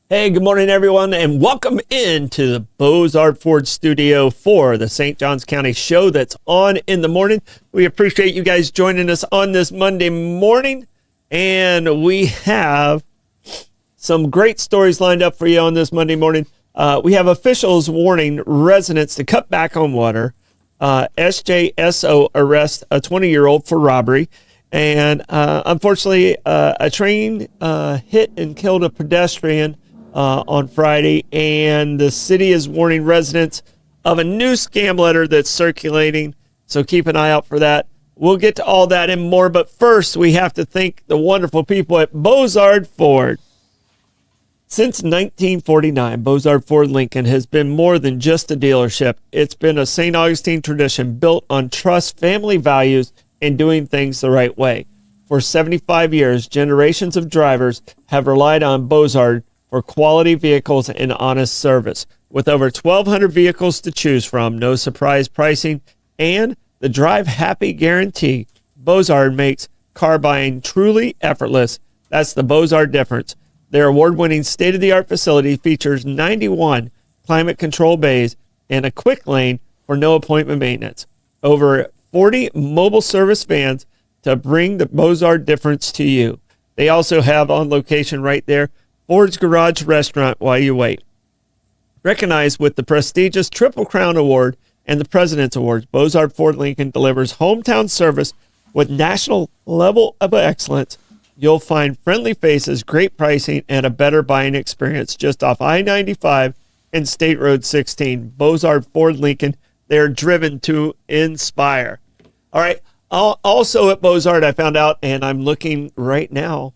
Hey, good morning, everyone, and welcome into the Bozard Ford studio for the St. Johns County show that's on in the morning. We appreciate you guys joining us on this Monday morning, and we have some great stories lined up for you on this Monday morning. We have officials warning residents to cut back on water. SJSO arrests a 20-year-old for robbery. And unfortunately, a train hit and killed a pedestrian on Friday, and the city is warning residents of a new scam letter that's circulating, so keep an eye out for that. We'll get to all that and more, but first we have to thank the wonderful people at Bozard Ford. Since 1949, Bozard Ford Lincoln has been more than just a dealership. It's been a St. Augustine tradition built on trust, family values, and doing things the right way. For 75 years, generations of drivers have relied on Bozard for quality vehicles and honest service. With over 1,200 vehicles to choose from, no surprise pricing, and the Drive Happy guarantee, Bozard makes car buying truly effortless. That's the Bozard difference. Their award-winning state-of-the-art facility features 91 climate-control bays and a quick lane for no appointment maintenance. Over 40 mobile service vans to bring the Bozard difference to you. They also have on location right there Ford's Garage Restaurant while you wait. Recognized with the prestigious Triple Crown Award and the President's Awards, Bozard Ford Lincoln delivers hometown service with national level of excellence. You'll find friendly faces, great pricing, and a better buying experience just off I-95 and State Road 16. Bozard Ford Lincoln, they're driven to inspire. All right. Also at Bozard, I found out, and I'm looking right now,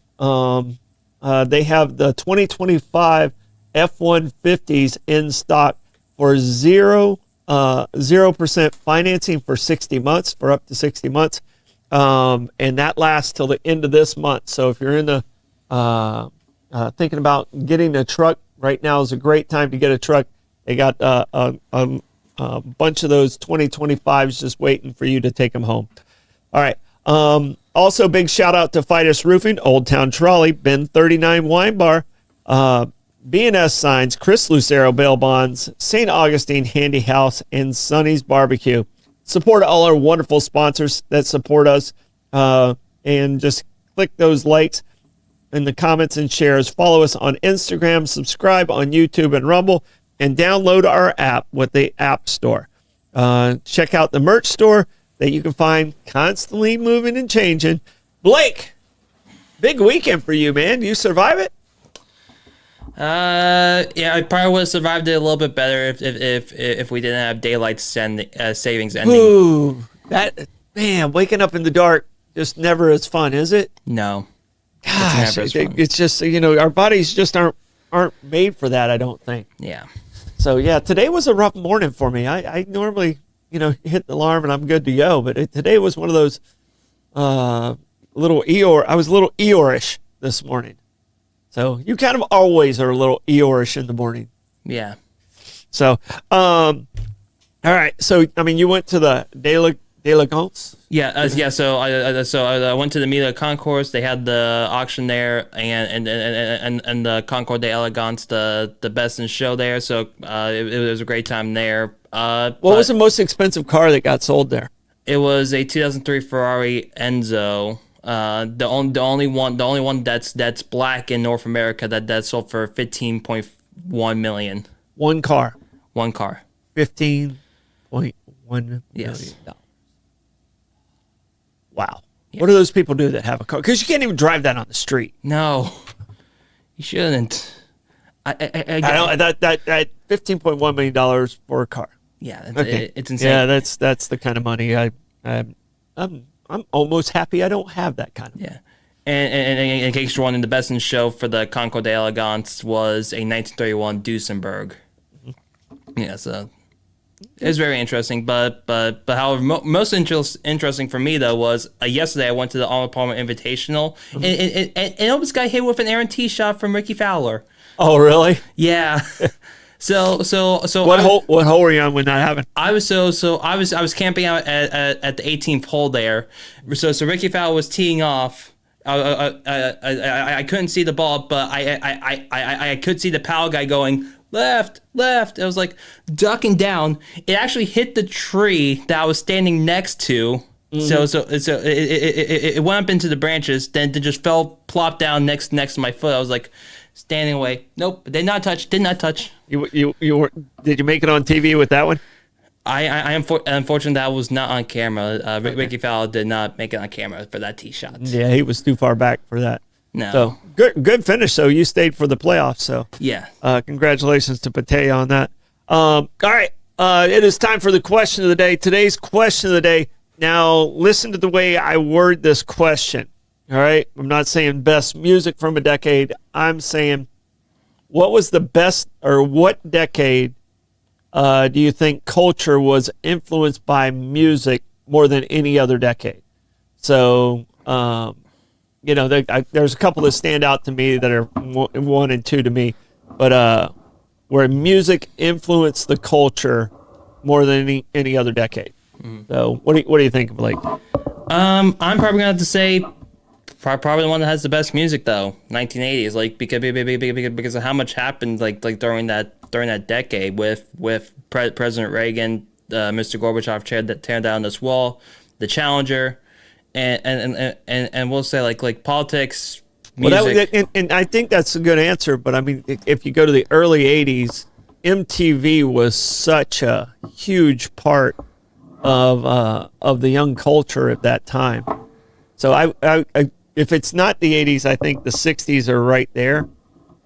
they have the 2025 F-150s in stock for 0% financing for 60 months, for up to 60 months. And that lasts till the end of this month. So if you're in the thinking about getting a truck, right now is a great time to get a truck. They got a bunch of those 2025s just waiting for you to take them home. All right. Also, big shout out to Fidus Roofing, Old Town Trolley, Ben 39 Wine Bar, B&S Signs, Chris Lucero Bail Bonds, St. Augustine Handy House, and Sonny's Barbecue. Support all our wonderful sponsors that support us, and just click those likes in the comments and shares. Follow us on Instagram, subscribe on YouTube and Rumble, and download our app with the App Store. Check out the merch store that you can find, constantly moving and changing. Blake, big weekend for you, man. You survive it? Yeah, I probably would have survived it a little bit better if we didn't have daylight savings ending. Ooh, that, man, waking up in the dark just never as fun, is it? No. Gosh, it's just, our bodies just aren't made for that, I don't think. Yeah. So, yeah, today was a rough morning for me. I normally, hit the alarm and I'm good to go. But today was one of those I was a little Eeyore-ish this morning. So you kind of always are a little Eeyore-ish in the morning. Yeah. So, all right. So, you went to the d'Elegance? Yeah, yeah. So I went to the Mila Concourse. They had the auction there, and the Concours d'Elegance, the best in show there. So it was a great time there. What was the most expensive car that got sold there? It was a 2003 Ferrari Enzo. The only one that's black in North America that sold for $15.1 million. One car. $15.1 million. Yes. Wow. Yeah. What do those people do that have a car? Because you can't even drive that on the street. No, you shouldn't. I don't. That $15.1 million for a car. Yeah, okay. It's insane. Yeah, that's the kind of money I'm almost happy I don't have that kind of money. Yeah. And in case you're wondering, the best in show for the Concours d'Elegance was a 1931 Duesenberg. Mm-hmm. Yeah, so it's very interesting. But however, most interesting for me though was yesterday I went to the Arnold Palmer Invitational, mm-hmm. and it almost got hit with an errant tee shot from Ricky Fowler. Oh, really? Yeah. So what hole were you on when that happened? I was camping out at the 18th hole there. So Ricky Fowler was teeing off, I couldn't see the ball, but I could see the PAL guy going left, left. It was like ducking down. It actually hit the tree that I was standing next to. So it went up into the branches, then it just fell, plopped down next to my foot. I was like standing away. Nope, did not touch. Did not touch. You were, did you make it on TV with that one? I am unfortunate that was not on camera. Ricky Fowler did not make it on camera for that tee shot. Yeah, he was too far back for that. No. So good finish. So you stayed for the playoffs. So Yeah. Congratulations to Pate on that. All right, it is time for the question of the day. Today's question of the day. Now listen to the way I word this question. All right, I'm not saying best music from a decade. I'm saying what was the best, or what decade do you think culture was influenced by music more than any other decade? So, there's a couple that stand out to me that are 1 and 2 to me, but where music influenced the culture more than any other decade. So, what do you think, Blake? I'm probably gonna have to say probably the one that has the best music though, 1980s, like because of how much happened like during that decade with President Reagan, Mr. Gorbachev tearing down this wall, the Challenger, and we'll say like politics, music. Well, and I think that's a good answer. But I mean, if you go to the early '80s, MTV was such a huge part of the young culture at that time. So I if it's not the '80s, I think the '60s are right there.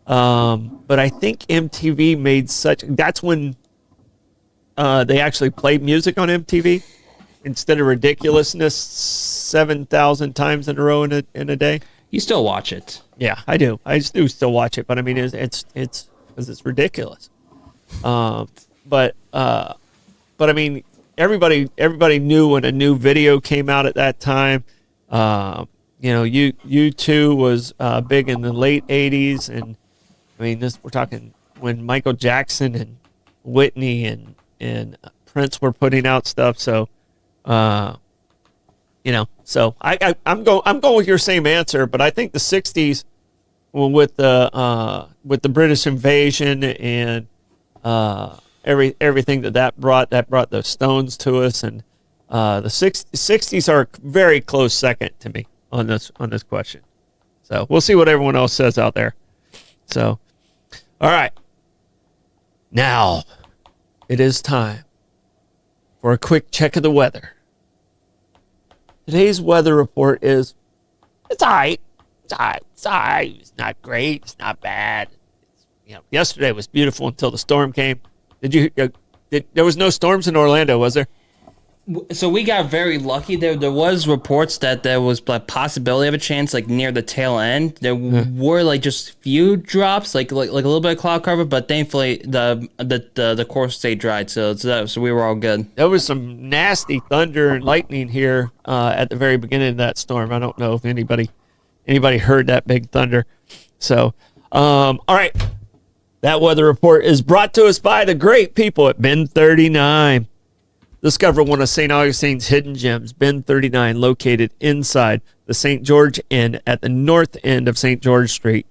But I think MTV made that's when they actually played music on MTV instead of ridiculousness 7,000 times in a row in a day. You still watch it? Yeah, I do. I do still watch it, but I mean, it's because it's ridiculous. But I mean, everybody knew when a new video came out at that time. U2 was big in the late '80s, and I mean, we're talking when Michael Jackson and Whitney and Prince were putting out stuff. So, so I'm going with your same answer, but I think the '60s, with the British invasion and everything that brought the Stones to us, and the '60s are a very close second to me on this question. So we'll see what everyone else says out there. So, all right, now it is time for a quick check of the weather. Today's weather report is, it's all right. It's all right. It's all right. It's not great. It's not bad. Yesterday was beautiful until the storm came. There was no storms in Orlando, was there? So we got very lucky. There was reports that there was a possibility of a chance, like near the tail end. There were like just few drops, like a little bit of cloud cover, but thankfully the course stayed dry, so we were all good. There was some nasty thunder and lightning here at the very beginning of that storm. I don't know if anybody heard that big thunder. So, all right, that weather report is brought to us by the great people at Bin 39. Discover one of St. Augustine's hidden gems, Bin 39, located inside the St. George Inn at the north end of St. George Street,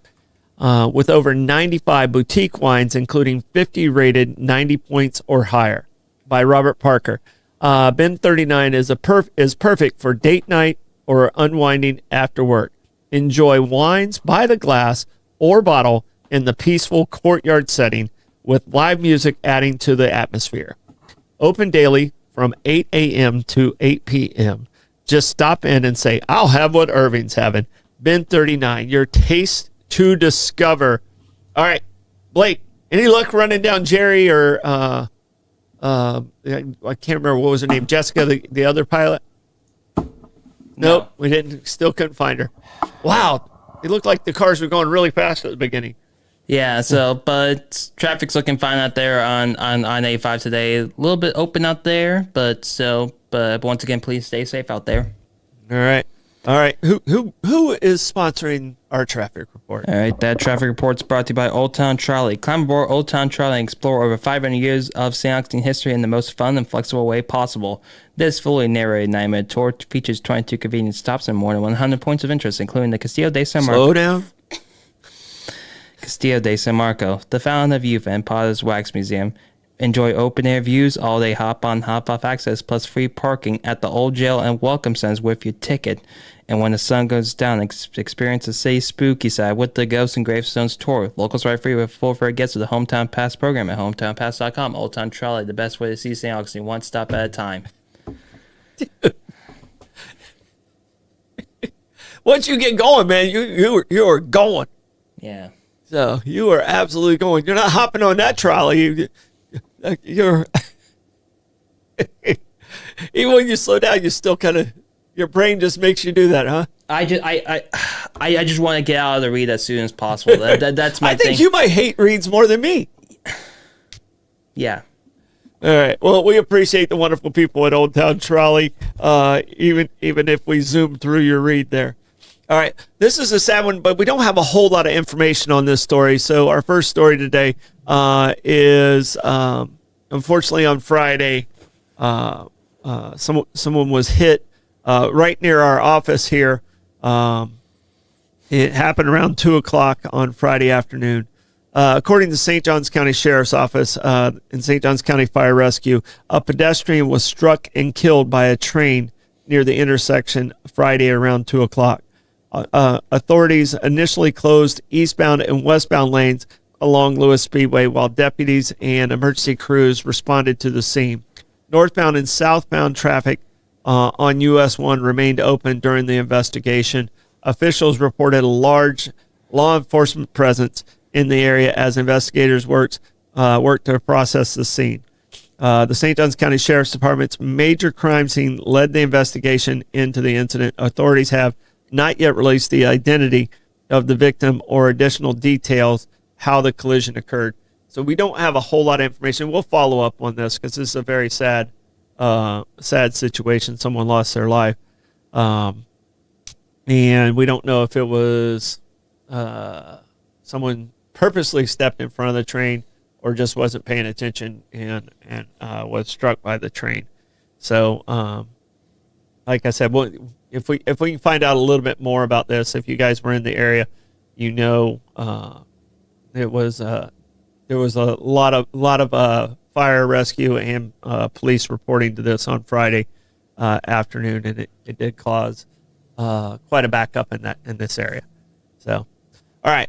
with over 95 boutique wines, including 50 rated 90 points or higher by Robert Parker. Bin 39 is perfect for date night or unwinding after work. Enjoy wines by the glass or bottle in the peaceful courtyard setting with live music adding to the atmosphere. Open daily from 8 a.m. to 8 p.m. Just stop in and say, I'll have what Irving's having. Bin 39, your taste to discover. All right, Blake, any luck running down Jerry or I can't remember what was her name, Jessica, the other pilot? Nope, we didn't. Still couldn't find her. Wow, it looked like the cars were going really fast at the beginning. Yeah, but traffic's looking fine out there on A5 today. A little bit open out there, but once again, please stay safe out there. All right. All right. Who is sponsoring our traffic report? All right, that traffic report's brought to you by Old Town Charlie. Climb aboard Old Town Charlie and explore over 500 years of St. Augustine history in the most fun and flexible way possible. This fully narrated 9-minute tour features 22 convenient stops and more than 100 points of interest, including the Castillo de San Marco. Slow down. Castillo de San Marco, the Fountain of Youth and Potter's Wax Museum. Enjoy open-air views, all-day hop-on, hop-off access, plus free parking at the Old Jail and Welcome Centers with your ticket. And when the sun goes down, experience the city spooky side with the Ghosts and Gravestones tour. Locals ride free with full fare gets to the Hometown Pass program at hometownpass.com. Old Town Trolley, the best way to see St. Augustine, one stop at a time. Once you get going, man, you are going. Yeah. So you are absolutely going. You're not hopping on that trolley. You're even when you slow down, you still kind of your brain just makes you do that, huh? I just want to get out of the read as soon as possible. That's my I think thing. you might hate reads more than me. Yeah. All right. Well, we appreciate the wonderful people at Old Town Trolley, even if we zoom through your read there. All right. This is a sad one, but we don't have a whole lot of information on this story. So our first story today is unfortunately on Friday, someone was hit right near our office here. It happened around 2:00 on Friday afternoon. According to St. Johns County Sheriff's Office and St. Johns County Fire Rescue, a pedestrian was struck and killed by a train near the intersection Friday around 2:00. Authorities initially closed eastbound and westbound lanes along Lewis Speedway while deputies and emergency crews responded to the scene. Northbound and southbound traffic on US 1 remained open during the investigation. Officials reported a large law enforcement presence in the area as investigators worked to process the scene. The St. Johns County Sheriff's Department's major crime scene led the investigation into the incident. Authorities have not yet released the identity of the victim or additional details how the collision occurred. So we don't have a whole lot of information. We'll follow up on this because this is a very sad situation. Someone lost their life. And we don't know if it was someone purposely stepped in front of the train or just wasn't paying attention and was struck by the train. So, like I said, well, if we can find out a little bit more about this, if you guys were in the area, you know, there was a lot of fire rescue and police reporting to this on Friday afternoon, and it did cause quite a backup in this area. So, all right.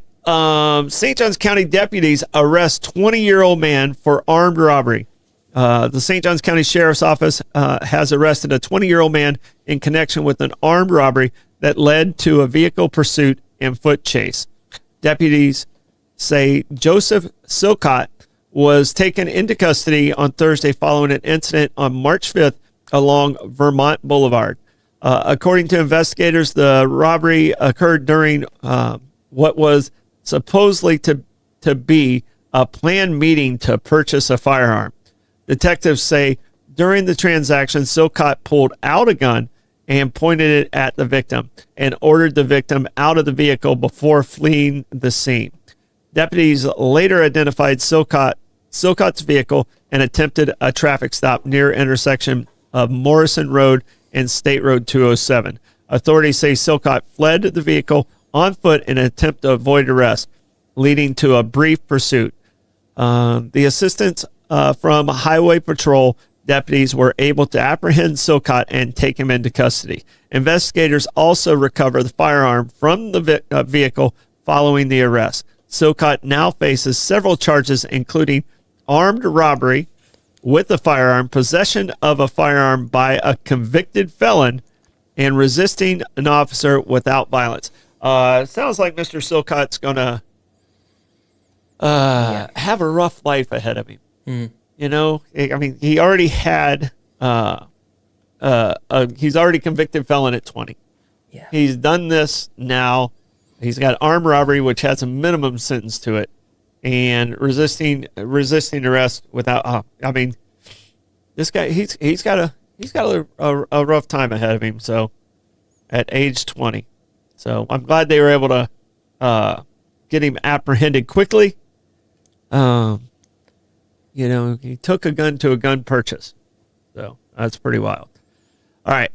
St. Johns County deputies arrest 20-year-old man for armed robbery. The St. Johns County Sheriff's Office has arrested a 20-year-old man in connection with an armed robbery that led to a vehicle pursuit and foot chase. Deputies say Joseph Silcott was taken into custody on Thursday following an incident on March 5th along Vermont Boulevard. According to investigators, the robbery occurred during what was supposedly to be a planned meeting to purchase a firearm. Detectives say during the transaction, Silcott pulled out a gun and pointed it at the victim and ordered the victim out of the vehicle before fleeing the scene. Deputies later identified Silcott's vehicle and attempted a traffic stop near intersection of Morrison Road and State Road 207. Authorities say Silcott fled the vehicle on foot in an attempt to avoid arrest, leading to a brief pursuit. The assistance from Highway Patrol deputies were able to apprehend Silcott and take him into custody. Investigators also recovered the firearm from the vehicle following the arrest. Silcott now faces several charges, including armed robbery with a firearm, possession of a firearm by a convicted felon, and resisting an officer without violence. Sounds like Mr. Silcott's going to have a rough life ahead of him. Mm. You know, I mean, he already had, he's already convicted felon at 20. Yeah. He's done this now. He's got armed robbery, which has a minimum sentence to it, and resisting arrest without. I mean, this guy he's got a rough time ahead of him. So, at age 20. So I'm glad they were able to get him apprehended quickly. He took a gun to a gun purchase. So that's pretty wild. All right.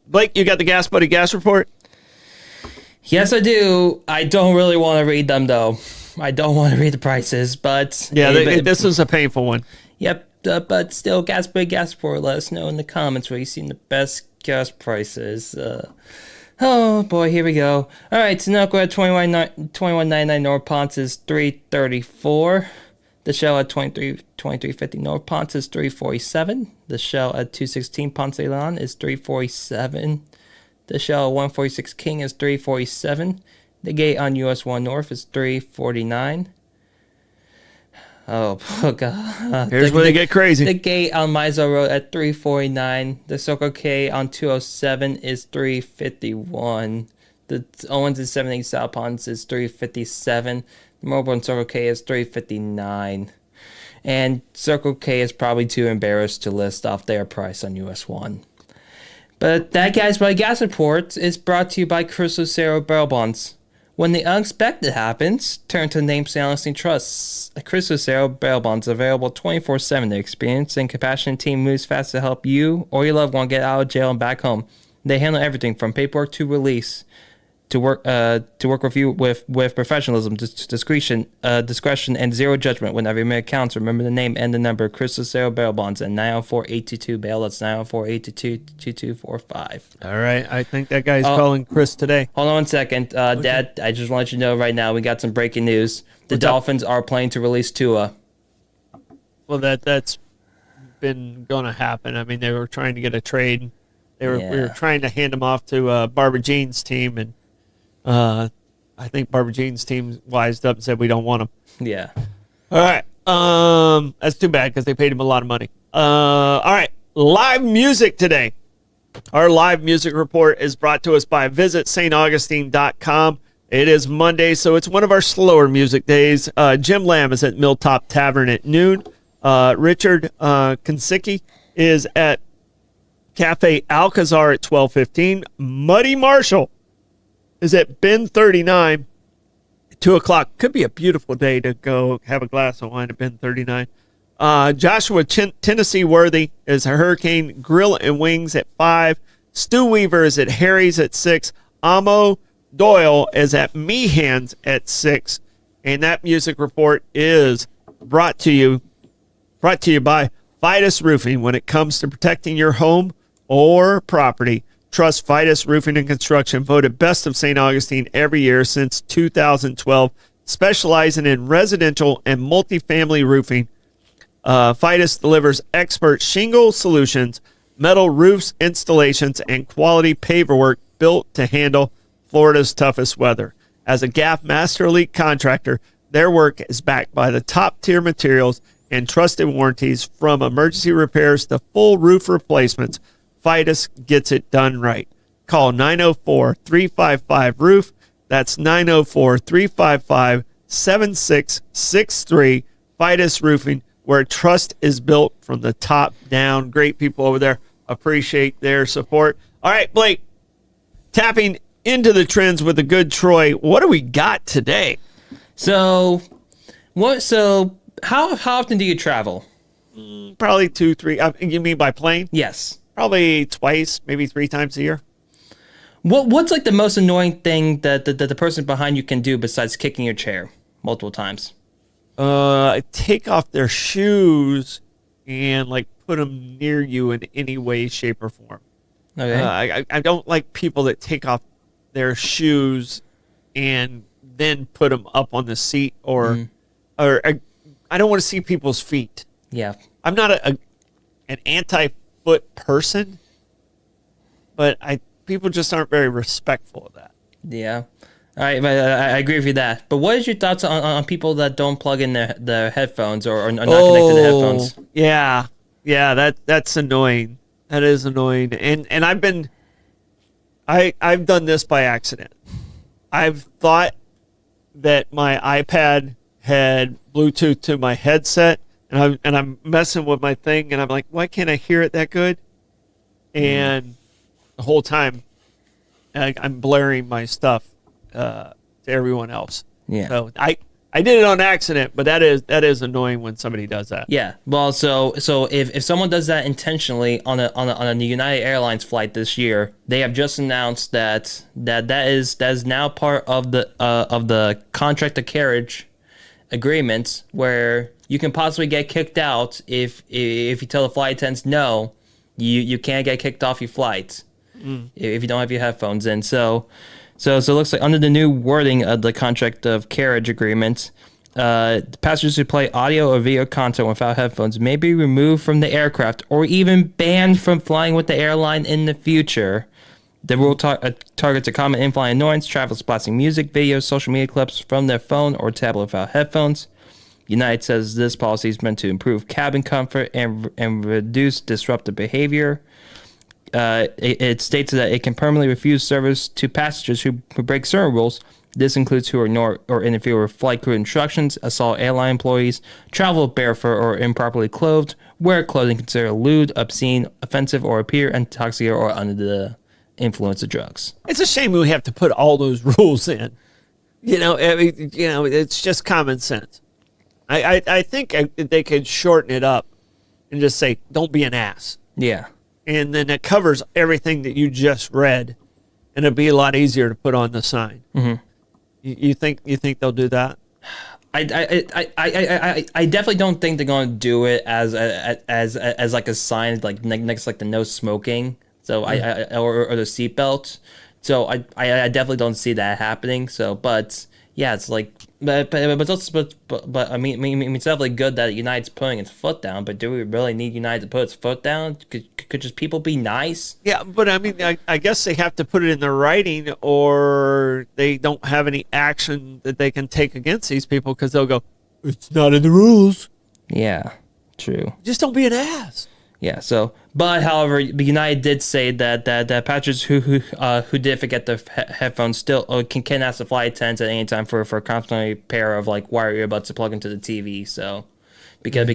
Blake, you got the Gas Buddy gas report? Yes, I do. I don't really want to read them, though. I don't want to read the prices, but... Yeah, this is a painful one. Yep, but still, Gas Buddy gas report. Let us know in the comments where you've seen the best gas prices. Oh, boy, here we go. All right, Sunoco at $21.99 North Ponce is $3.34. The Shell at $23.50 North Ponce is $3.47. The Shell at 216 Ponce de Leon is $3.47. The Shell at 146 King is $3.47. The gate on US 1 North is $3.49. Oh, God. Here's where they get crazy. The gate on Mizo Road at $3.49. The Circle K on 207 is $3.51. The Owens and 78 South Ponce is $3.57. The Mobile and Circle K is $3.59. And Circle K is probably too embarrassed to list off their price on US 1. But that Gas Buddy gas report is brought to you by Chris Lucero Barrel Bonds. When the unexpected happens, turn to the name St. Augustine Trust. Chris Lucero Bail Bonds available 24/7. Their experienced and compassionate team moves fast to help you or your loved one get out of jail and back home. They handle everything from paperwork to release, to work with you with professionalism, discretion, and zero judgment. Whenever your minute counts, remember the name and the number. Chris Lucero Bail Bonds at 904-822-BAIL. That's 904-822-2245. All right. I think that guy's calling Chris today. Hold on 1 second. Okay. Dad, I just want you to know right now we got some breaking news. The What's up? Dolphins are planning to release Tua. Well, that's been going to happen. I mean, they were trying to get a trade. We were trying to hand him off to Barbara Jean's team, and I think Barbara Jean's team wised up and said, we don't want him. Yeah. All right. That's too bad because they paid him a lot of money. All right. Live music today. Our live music report is brought to us by visitstaugustine.com. It is Monday, so it's one of our slower music days. Jim Lamb is at Milltop Tavern at noon. Richard Konsicki is at Cafe Alcazar at 12:15. Muddy Marshall is at Ben 39 at 2 o'clock. Could be a beautiful day to go have a glass of wine at Ben 39. Joshua Tennessee Worthy is a Hurricane Grill and Wings at 5. Stu Weaver is at Harry's at 6. Amo Doyle is at Meehan's at 6. And that music report is brought to you by Fidus Roofing. When it comes to protecting your home or property, trust Fidus Roofing and Construction, voted best of St. Augustine every year since 2012, specializing in residential and multifamily roofing. Fidus delivers expert shingle solutions, metal roofs installations, and quality paver work built to handle Florida's toughest weather. As a GAF Master Elite contractor, their work is backed by the top-tier materials and trusted warranties. From emergency repairs to full roof replacements, Fidus gets it done right. Call 904-355-ROOF. That's 904-355-7663. Fidus Roofing, where trust is built from the top down. Great people over there. Appreciate their support. All right, Blake, tapping into the trends with a good Troy. What do we got today? So how often do you travel? Probably 2-3. You mean by plane? Yes. Probably twice, maybe 3 times a year. What's like the most annoying thing that the person behind you can do besides kicking your chair multiple times? Take off their shoes and like put them near you in any way, shape, or form. Okay. I don't like people that take off their shoes and then put them up on the seat or I don't want to see people's feet. Yeah. I'm not an anti-foot person, but people just aren't very respectful of that. Yeah. All right, but I agree with you that. But what is your thoughts on people that don't plug in their headphones or are not connected to headphones? Yeah, that's annoying. That is annoying. And I've done this by accident. I've thought that my iPad had Bluetooth to my headset, and I'm messing with my thing, and I'm like, why can't I hear it that good? And the whole time I'm blaring my stuff to everyone else. Yeah. So I did it on accident, but that is annoying when somebody does that. Yeah. Well, so if someone does that intentionally on a United Airlines flight this year, they have just announced that is now part of the contract of carriage agreements, where you can possibly get kicked out if you tell the flight attendants no, you can't get kicked off your flight if you don't have your headphones in. So it looks like under the new wording of the contract of carriage agreement, passengers who play audio or video content without headphones may be removed from the aircraft or even banned from flying with the airline in the future. The rule targets a common in-flight annoyance: travelers blasting music, videos, social media clips from their phone or tablet without headphones. United says this policy is meant to improve cabin comfort and reduce disruptive behavior. It states that it can permanently refuse service to passengers who break certain rules. This includes who ignore or interfere with flight crew instructions, assault airline employees, travel barefoot or improperly clothed, wear clothing considered lewd, obscene, offensive, or appear intoxicated or under the influence of drugs. It's a shame we have to put all those rules in. It's just common sense. I think they could shorten it up and just say, "Don't be an ass." Yeah. And then it covers everything that you just read, and it'd be a lot easier to put on the sign. Mm-hmm. You think they'll do that? I definitely don't think they're going to do it as like a sign like next like the no smoking. So or the seatbelt. So I definitely don't see that happening. So but yeah, it's like but I mean it's definitely good that United's putting its foot down. But do we really need United to put its foot down? Could just people be nice? Yeah, but I mean I guess they have to put it in their writing, or they don't have any action that they can take against these people because they'll go, "It's not in the rules." Yeah, true. Just don't be an ass. Yeah. So, but however, United did say that passengers who did forget their headphones still can ask the flight attendants at any time for a complimentary pair of like wire earbuds to plug into the TV. So, because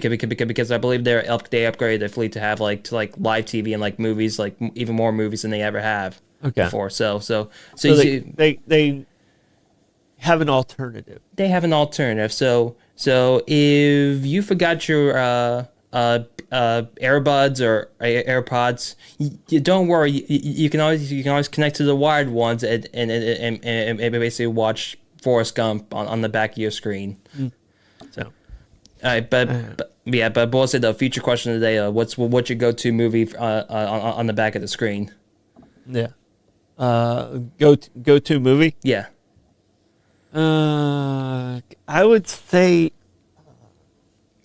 I believe they upgraded their fleet to have like live TV and like movies, like even more movies than they ever have before. So they have an alternative. They have an alternative. So if you forgot your AirBuds or AirPods, you don't worry. You can always connect to the wired ones and basically watch Forrest Gump on the back of your screen. So, all right, but we'll say the future question of the day: what's your go-to movie on the back of the screen? Yeah, go-to movie. Yeah, I would say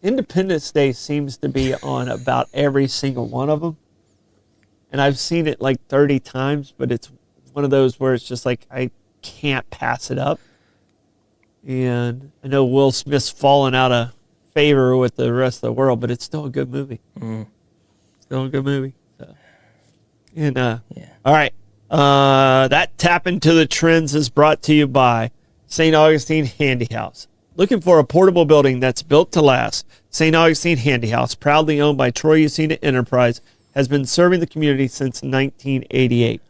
Independence Day seems to be on about every single one of them. And I've seen it like 30 times, but it's one of those where it's just like, I can't pass it up. And I know Will Smith's fallen out of favor with the rest of the world, but it's still a good movie. Still a good movie. So. And, yeah. All right. That Tap Into the Trends is brought to you by St. Augustine Handy House. Looking for a portable building that's built to last? St. Augustine Handy House, proudly owned by Troy Usina Enterprise, has been serving the community since 1988.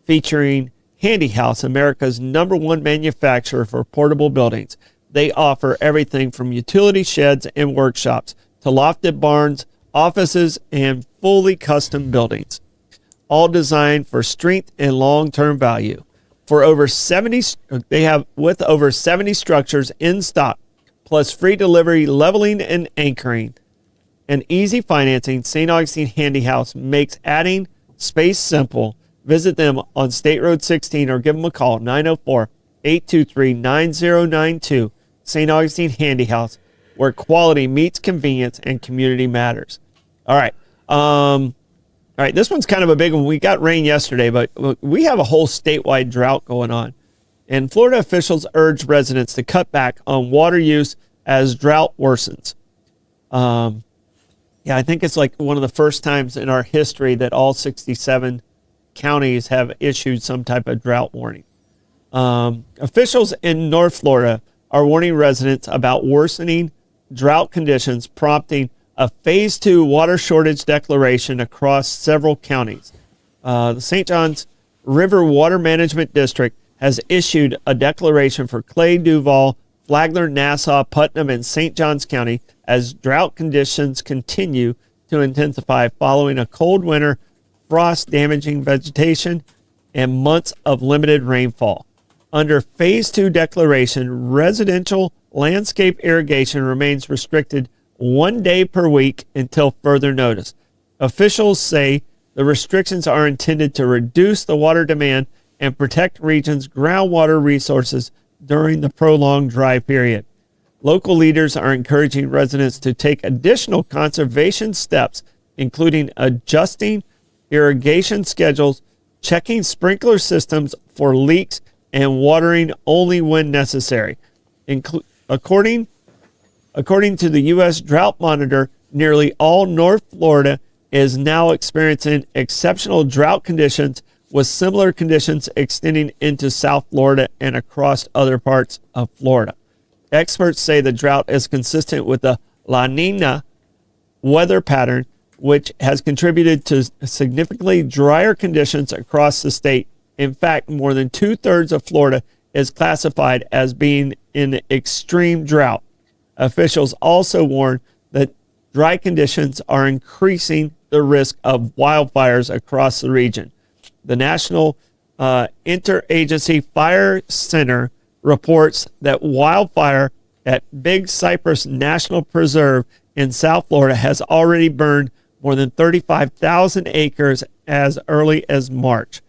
Featuring Handy House, America's #1 manufacturer for portable buildings. They offer everything from utility sheds and workshops to lofted barns, offices, and fully custom buildings. All designed for strength and long-term value. For over 70, they have with over 70 structures in stock, plus free delivery, leveling, and anchoring, and easy financing. St. Augustine Handy House makes adding space simple. Visit them on State Road 16 or give them a call, 904-823-9092. St. Augustine Handy House, where quality meets convenience and community matters. All right. All right, this one's kind of a big one. We got rain yesterday, but we have a whole statewide drought going on. And Florida officials urge residents to cut back on water use as drought worsens. I think it's like one of the first times in our history that all 67 counties have issued some type of drought warning. Officials in North Florida are warning residents about worsening drought conditions, prompting a phase 2 water shortage declaration across several counties. The St. Johns River Water Management District has issued a declaration for Clay, Duval, Flagler, Nassau, Putnam, and St. Johns County as drought conditions continue to intensify following a cold winter, frost damaging vegetation, and months of limited rainfall. Under Phase 2 declaration, residential landscape irrigation remains restricted 1 day per week until further notice. Officials say the restrictions are intended to reduce the water demand and protect regions' groundwater resources during the prolonged dry period. Local leaders are encouraging residents to take additional conservation steps, including adjusting irrigation schedules, checking sprinkler systems for leaks, and watering only when necessary. According to the U.S. Drought Monitor, nearly all North Florida is now experiencing exceptional drought conditions, with similar conditions extending into South Florida and across other parts of Florida. Experts say the drought is consistent with the La Nina weather pattern, which has contributed to significantly drier conditions across the state. In fact, more than 2/3 of Florida is classified as being in extreme drought. Officials also warn that dry conditions are increasing the risk of wildfires across the region. The National Interagency Fire Center reports that wildfire at Big Cypress National Preserve in South Florida has already burned more than 35,000 acres as early as March.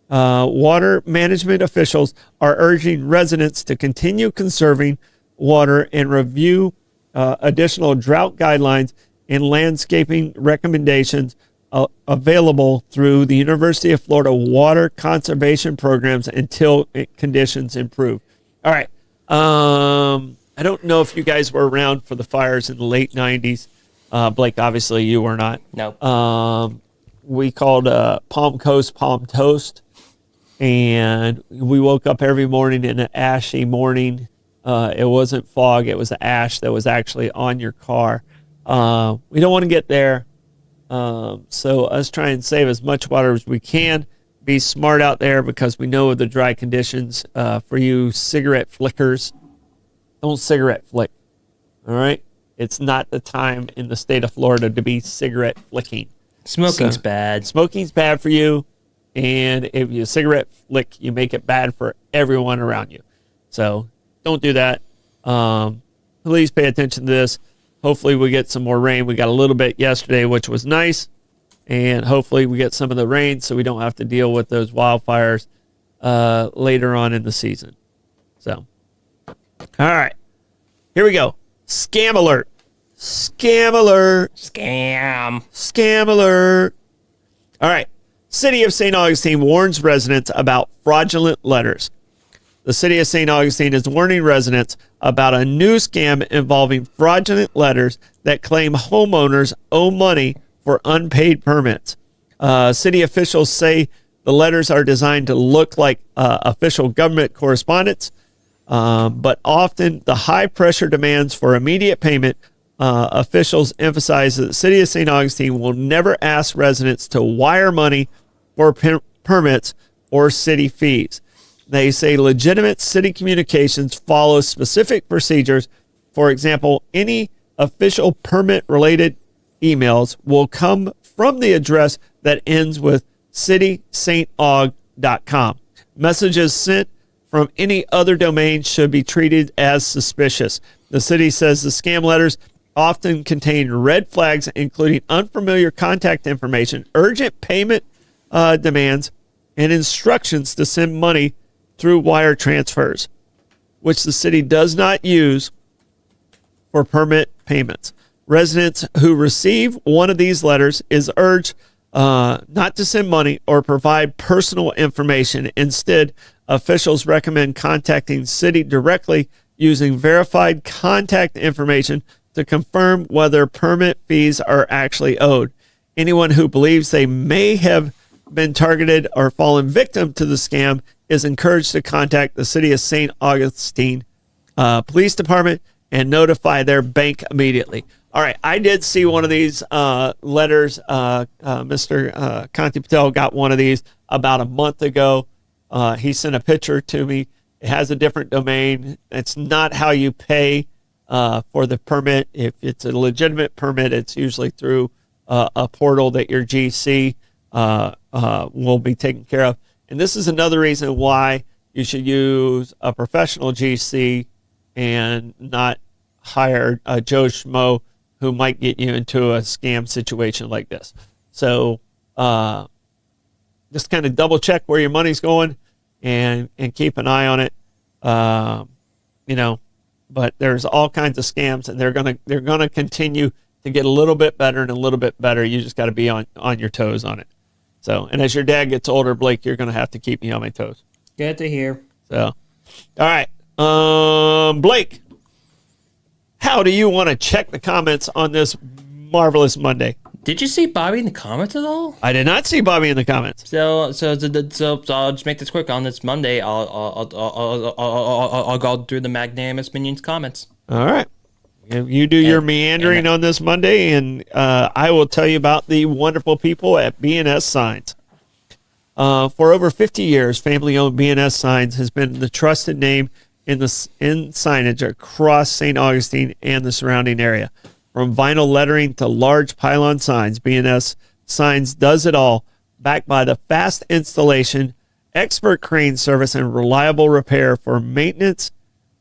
Water management officials are urging residents to continue conserving water and review additional drought guidelines and landscaping recommendations available through the University of Florida water conservation programs until conditions improve. All right. I don't know if you guys were around for the fires in the late 90s. Blake, obviously you were not. No. We called Palm Coast Palm Toast. And we woke up every morning in an ashy morning. It wasn't fog. It was ash that was actually on your car. We don't want to get there. So us try and save as much water as we can. Be smart out there because we know the dry conditions. For you cigarette flickers, don't cigarette flick. All right? It's not the time in the state of Florida to be cigarette flicking. Smoking's bad. Smoking's bad for you. And if you cigarette flick, you make it bad for everyone around you. So don't do that. Please pay attention to this. Hopefully we get some more rain. We got a little bit yesterday, which was nice. And hopefully we get some of the rain so we don't have to deal with those wildfires later on in the season. So, all right. Here we go. Scam alert. Scam alert. Scam alert. All right. City of St. Augustine warns residents about fraudulent letters. The City of St. Augustine is warning residents about a new scam involving fraudulent letters that claim homeowners owe money for unpaid permits. City officials say the letters are designed to look like official government correspondence, but often the high-pressure demands for immediate payment. Officials emphasize that the City of St. Augustine will never ask residents to wire money for permits or city fees. They say legitimate city communications follow specific procedures. For example, any official permit-related emails will come from the address that ends with citystaug.com. Messages sent from any other domain should be treated as suspicious. The city says the scam letters often contain red flags, including unfamiliar contact information, urgent payment demands, and instructions to send money through wire transfers, which the city does not use for permit payments. Residents who receive one of these letters is urged not to send money or provide personal information. Instead, officials recommend contacting city directly using verified contact information to confirm whether permit fees are actually owed. Anyone who believes they may have been targeted or fallen victim to the scam is encouraged to contact the City of St. Augustine Police Department and notify their bank immediately. All right, I did see one of these letters. Mr. Kanti Patel got one of these about a month ago. He sent a picture to me. It has a different domain. It's not how you pay for the permit. If it's a legitimate permit, it's usually through a portal that your GC will be taken care of. And this is another reason why you should use a professional GC and not hire a Joe Schmo who might get you into a scam situation like this. So just kind of double check where your money's going and keep an eye on it. But there's all kinds of scams, and they're gonna continue to get a little bit better and a little bit better. You just got to be on your toes on it. So, and as your dad gets older, Blake, you're gonna have to keep me on my toes. Good to hear. So, all right, Blake, how do you want to check the comments on this marvelous Monday? Did you see Bobby in the comments at all? I did not see Bobby in the comments. So I'll just make this quick. On this Monday, I'll go through the Magnanimous Minions comments. All right. You do your meandering on this Monday, and I will tell you about the wonderful people at B&S Signs. For over 50 years, family-owned B&S Signs has been the trusted name in signage across St. Augustine and the surrounding area. From vinyl lettering to large pylon signs, B&S Signs does it all, backed by the fast installation, expert crane service, and reliable repair for maintenance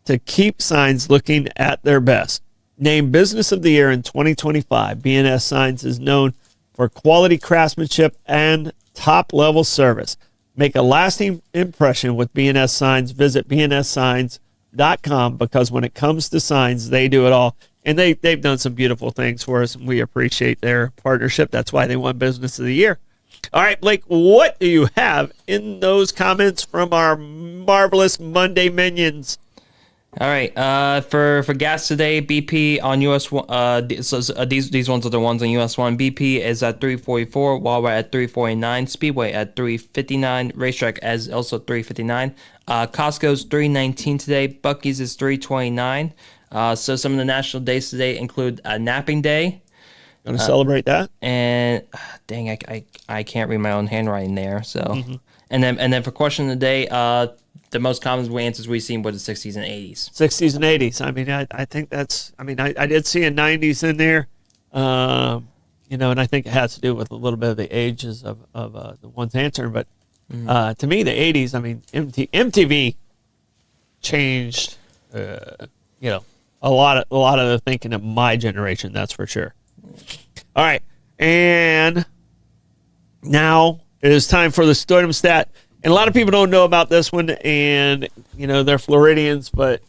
to keep signs looking at their best. Named Business of the Year in 2025, B&S Signs is known for quality craftsmanship and top-level service. Make a lasting impression with B&S Signs. Visit bnssigns.com, because when it comes to signs, they do it all. And they've done some beautiful things for us, and we appreciate their partnership. That's why they won Business of the Year. All right, Blake, what do you have in those comments from our marvelous Monday minions? All right, for gas today, BP on US one. These ones are the ones on US one. BP is at 344, while we're at 349. Speedway at 359. Racetrack as also 359. Costco's 319 today. Buc-ee's is 329. So some of the national days today include Napping Day. Going to celebrate that? And dang, I can't read my own handwriting there. So, and then for question of the day, the most common answers we've seen were the 60s and 80s. 60s and 80s. I mean, I think that's. I mean, I did see a 90s in there, and I think it has to do with a little bit of the ages of the ones answering. But to me, the 80s. I mean, MTV changed. A lot of the thinking of my generation, that's for sure. All right, and now it is time for the Stidham stat. And a lot of people don't know about this one, and they're Floridians, but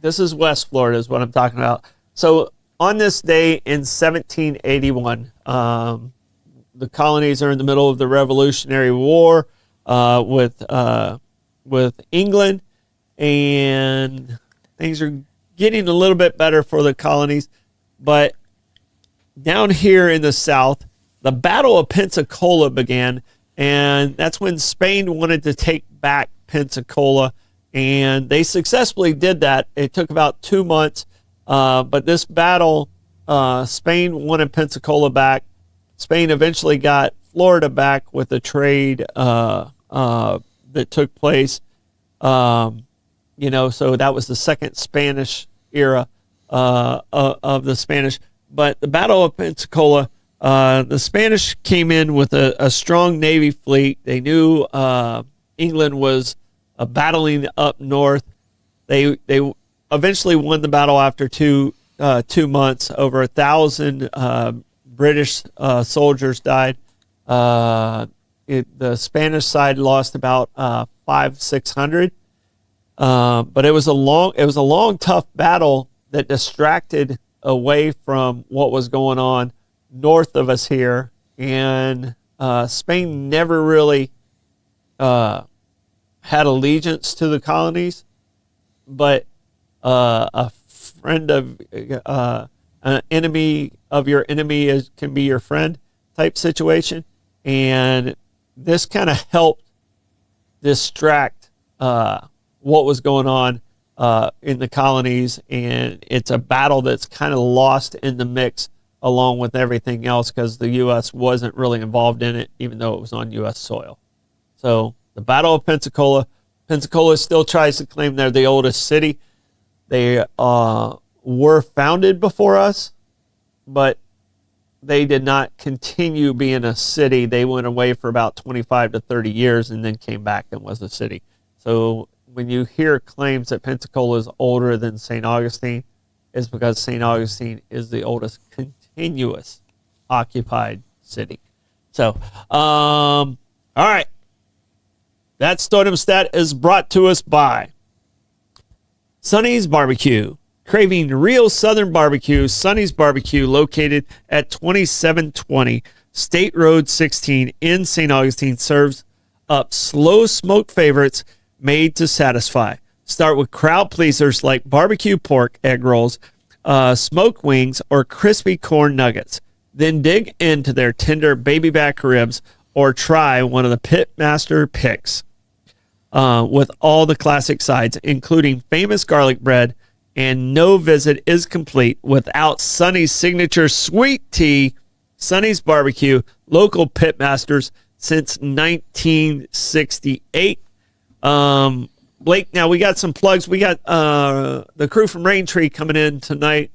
this is West Florida is what I'm talking about. So on this day in 1781, the colonies are in the middle of the Revolutionary War with England, and things are getting a little bit better for the colonies. But down here in the South, the Battle of Pensacola began, and that's when Spain wanted to take back Pensacola, and they successfully did that. It took about 2 months, but this battle, Spain wanted Pensacola back. Spain eventually got Florida back with the trade that took place. So that was the second Spanish era of the Spanish. But the Battle of Pensacola, the Spanish came in with a strong Navy fleet. They knew England was battling up north. They eventually won the battle after two months. Over 1,000 British soldiers died. The Spanish side lost about 500-600. But it was a long, tough battle that distracted away from what was going on north of us here, and Spain never really had allegiance to the colonies, but a friend of an enemy of your enemy can be your friend type situation, and this kind of helped distract what was going on in the colonies, and it's a battle that's kind of lost in the mix along with everything else because the U.S. wasn't really involved in it, even though it was on U.S. soil. So the Battle of Pensacola. Pensacola still tries to claim they're the oldest city. They were founded before us, but they did not continue being a city. They went away for about 25 to 30 years and then came back and was a city. So when you hear claims that Pensacola is older than St. Augustine, it's because St. Augustine is the oldest continuous occupied city. So, all right. That Stodom Stat is brought to us by Sonny's Barbecue. Craving real Southern barbecue, Sonny's Barbecue, located at 2720 State Road 16 in St. Augustine, serves up slow smoked favorites made to satisfy. Start with crowd pleasers like barbecue pork egg rolls, smoked wings, or crispy corn nuggets. Then dig into their tender baby back ribs or try one of the Pitmaster picks with all the classic sides, including famous garlic bread. And no visit is complete without Sonny's signature sweet tea. Sonny's Barbecue, local Pitmasters since 1968. Blake, now we got some plugs. We got the crew from Raintree coming in tonight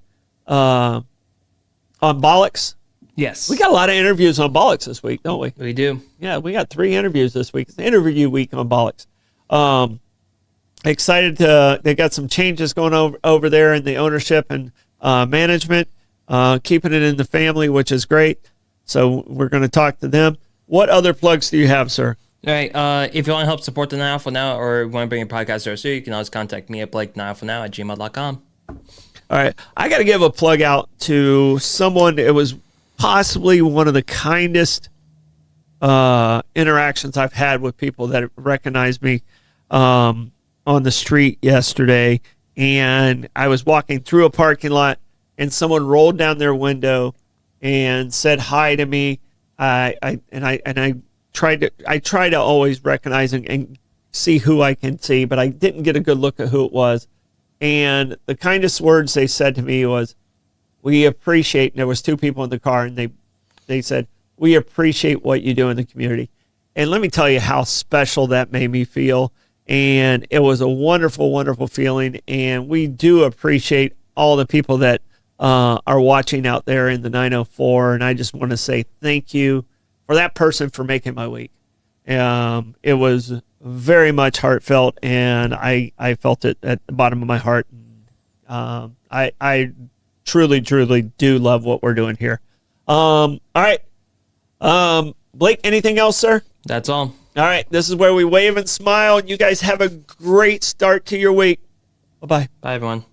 on Bollocks. Yes. We got a lot of interviews on Bollocks this week, don't we? We do. Yeah, we got 3 interviews this week. It's the interview week on Bollocks. Excited they got some changes going over there in the ownership and management, keeping it in the family, which is great. So we're going to talk to them. What other plugs do you have, sir? All right. If you want to help support the 9 Alpha Now or want to bring your podcast to our studio, you can always contact me at blake9alphanow@gmail.com. All right. I got to give a plug out to someone. It was possibly one of the kindest interactions I've had with people that recognized me on the street yesterday. And I was walking through a parking lot and someone rolled down their window and said hi to me. I try to always recognize and see who I can see, but I didn't get a good look at who it was. And the kindest words they said to me was, "We appreciate," and there was 2 people in the car, and they said, "We appreciate what you do in the community." And let me tell you how special that made me feel. And it was a wonderful, wonderful feeling. And we do appreciate all the people that are watching out there in the 904. And I just want to say thank you for that person for making my week. It was very much heartfelt, and I felt it at the bottom of my heart. I truly, truly do love what we're doing here. All right. Blake, anything else, sir? That's all. All right. This is where we wave and smile, and you guys have a great start to your week. Bye-bye. Bye, everyone.